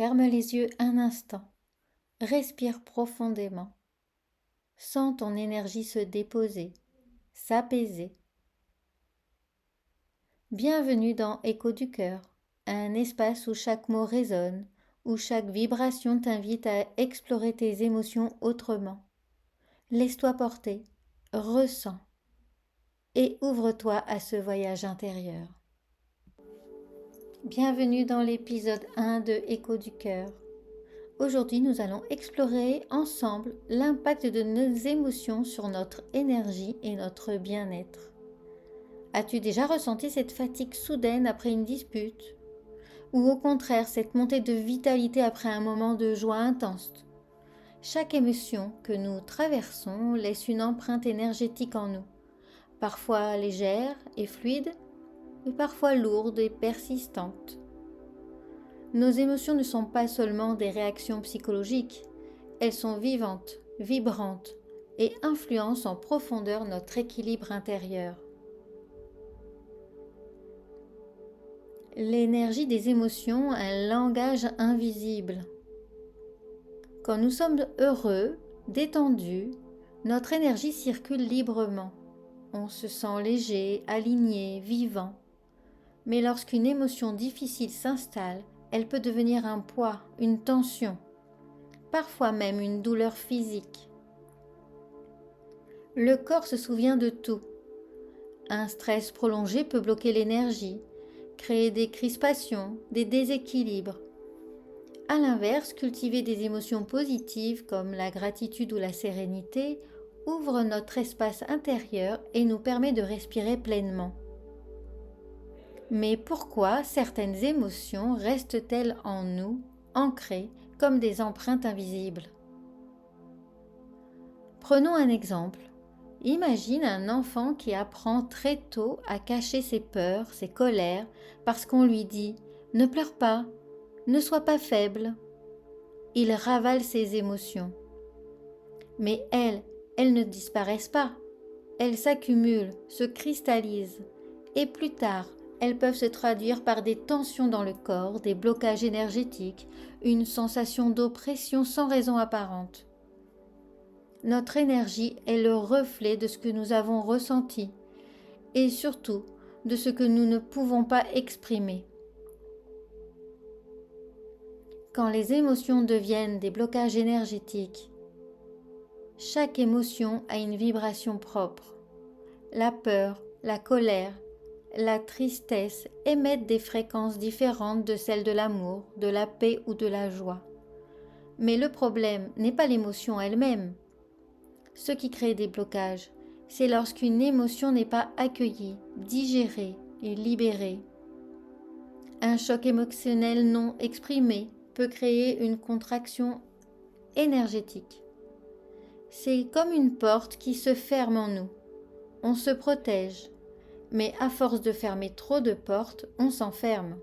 Ferme les yeux un instant, respire profondément. Sens ton énergie se déposer, s'apaiser. Bienvenue dans Écho du cœur, un espace où chaque mot résonne, où chaque vibration t'invite à explorer tes émotions autrement. Laisse-toi porter, ressens et ouvre-toi à ce voyage intérieur. Bienvenue dans l'épisode 1 de Écho du cœur. Aujourd'hui, nous allons explorer ensemble l'impact de nos émotions sur notre énergie et notre bien-être. As-tu déjà ressenti cette fatigue soudaine après une dispute? Ou au contraire, cette montée de vitalité après un moment de joie intense? Chaque émotion que nous traversons laisse une empreinte énergétique en nous, parfois légère et fluide, mais parfois lourde et persistante. Nos émotions ne sont pas seulement des réactions psychologiques, elles sont vivantes, vibrantes et influencent en profondeur notre équilibre intérieur. L'énergie des émotions a un langage invisible. Quand nous sommes heureux, détendus, notre énergie circule librement. On se sent léger, aligné, vivant. Mais lorsqu'une émotion difficile s'installe, elle peut devenir un poids, une tension, parfois même une douleur physique. Le corps se souvient de tout. Un stress prolongé peut bloquer l'énergie, créer des crispations, des déséquilibres. À l'inverse, cultiver des émotions positives comme la gratitude ou la sérénité ouvre notre espace intérieur et nous permet de respirer pleinement. Mais pourquoi certaines émotions restent-elles en nous, ancrées comme des empreintes invisibles? Prenons un exemple. Imagine un enfant qui apprend très tôt à cacher ses peurs, ses colères, parce qu'on lui dit « Ne pleure pas, ne sois pas faible ». Il ravale ses émotions. Mais elles ne disparaissent pas. Elles s'accumulent, se cristallisent, et plus tard, elles peuvent se traduire par des tensions dans le corps, des blocages énergétiques, une sensation d'oppression sans raison apparente. Notre énergie est le reflet de ce que nous avons ressenti et surtout de ce que nous ne pouvons pas exprimer. Quand les émotions deviennent des blocages énergétiques, chaque émotion a une vibration propre. La peur, la colère, la tristesse émettent des fréquences différentes de celles de l'amour, de la paix ou de la joie. Mais le problème n'est pas l'émotion elle-même. Ce qui crée des blocages, c'est lorsqu'une émotion n'est pas accueillie, digérée et libérée. Un choc émotionnel non exprimé peut créer une contraction énergétique. C'est comme une porte qui se ferme en nous. On se protège, mais à force de fermer trop de portes, on s'enferme.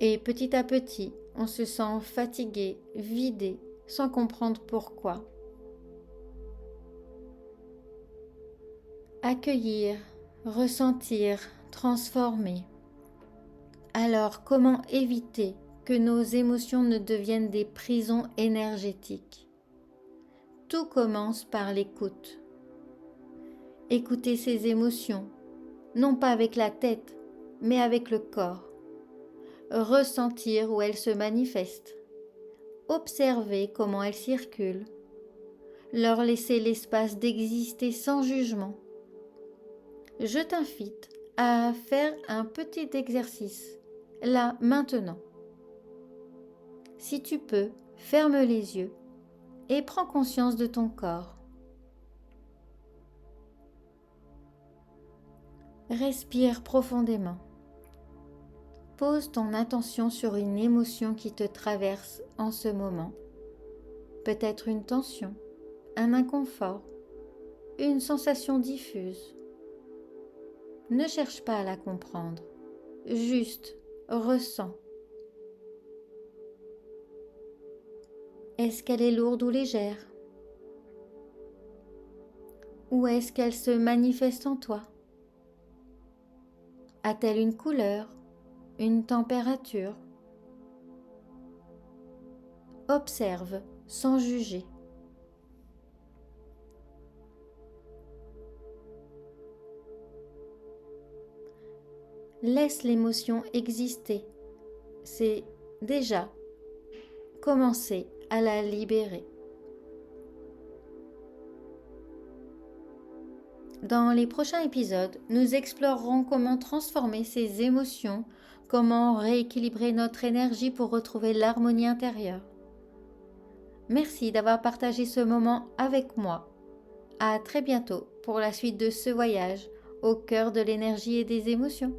Et petit à petit, on se sent fatigué, vidé, sans comprendre pourquoi. Accueillir, ressentir, transformer. Alors, comment éviter que nos émotions ne deviennent des prisons énergétiques? Tout commence par l'écoute. Écouter ses émotions, non pas avec la tête, mais avec le corps. Ressentir où elles se manifestent. Observer comment elles circulent. Leur laisser l'espace d'exister sans jugement. Je t'invite à faire un petit exercice, là, maintenant. Si tu peux, ferme les yeux et prends conscience de ton corps. Respire profondément. Pose ton attention sur une émotion qui te traverse en ce moment. Peut-être une tension, un inconfort, une sensation diffuse. Ne cherche pas à la comprendre, juste ressens. Est-ce qu'elle est lourde ou légère? Ou est-ce qu'elle se manifeste en toi? A-t-elle une couleur, une température? Observe sans juger. Laisse l'émotion exister. C'est déjà commencer à la libérer. Dans les prochains épisodes, nous explorerons comment transformer ces émotions, comment rééquilibrer notre énergie pour retrouver l'harmonie intérieure. Merci d'avoir partagé ce moment avec moi. À très bientôt pour la suite de ce voyage au cœur de l'énergie et des émotions.